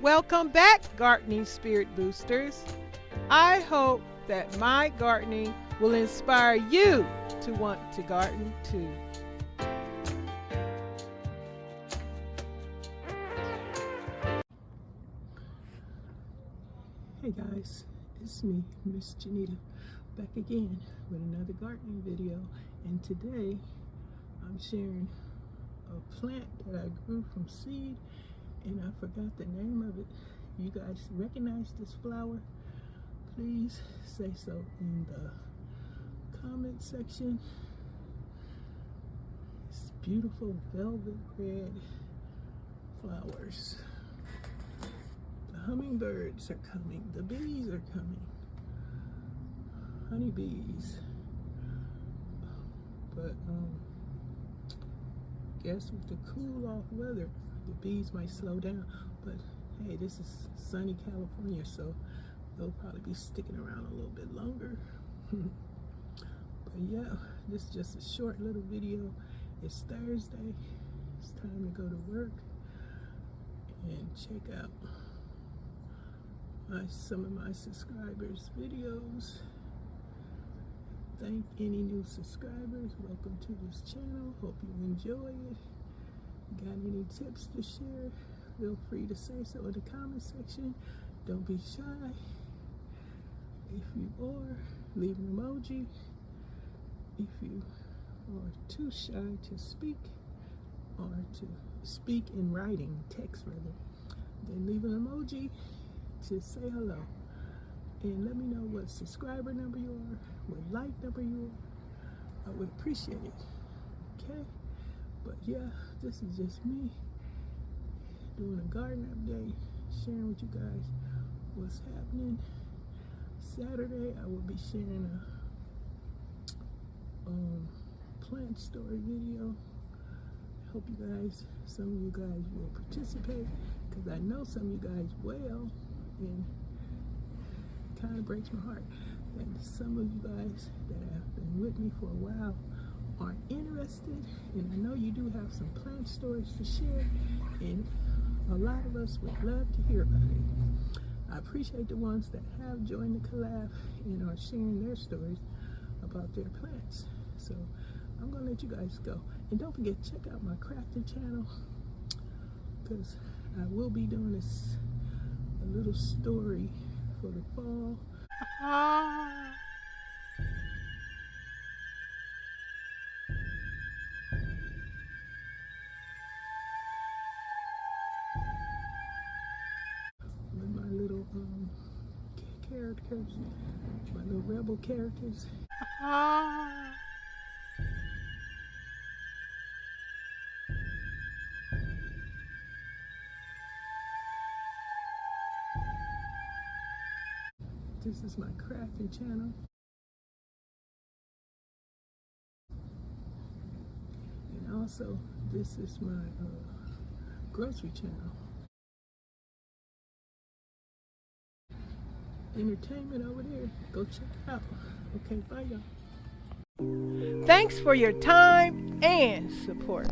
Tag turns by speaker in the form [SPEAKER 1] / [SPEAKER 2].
[SPEAKER 1] Welcome back, Gardening Spirit Boosters. I hope that my gardening will inspire you to want to garden too. Hey guys, it's me, Miss Janita, back again with another gardening video, and today I'm sharing a plant that I grew from seed, and I forgot the name of it. You guys recognize this flower? Please say so in the comment section. It's beautiful velvet red flowers. The hummingbirds are coming, the bees are coming, honeybees. But guess with the cool off weather, the bees might slow down. But hey, this is sunny California, so they'll probably be sticking around a little bit longer. But yeah, this is just a short little video. It's Thursday. It's time to go to work and check out some of my subscribers' videos. Thank any new subscribers. Welcome to this channel. Hope you enjoy it. Got any tips to share? Feel free to say so in the comment section. Don't be shy. If you are, leave an emoji. If you are too shy to speak, or to speak in writing, text rather, then leave an emoji to say hello. And let me know what subscriber number you are, what like number you are. I would appreciate it. Okay? But yeah, this is just me doing a garden update, sharing with you guys what's happening. Saturday I will be sharing a plant story video. Hope you guys, some of you guys will participate, because I know some of you guys will, and it kind of breaks my heart that some of you guys that have been with me for a while aren't interested. And I know you do have some plant stories to share, and a lot of us would love to hear about it. I appreciate the ones that have joined the collab and are sharing their stories about their plants. So I'm gonna let you guys go. And don't forget, check out my crafting channel, because I will be doing a little story for the fall. With my little characters, my little rebel characters. This is my crafting channel. And also, this is my grocery channel. Entertainment over there. Go check it out. Okay, bye y'all. Thanks for your time and support.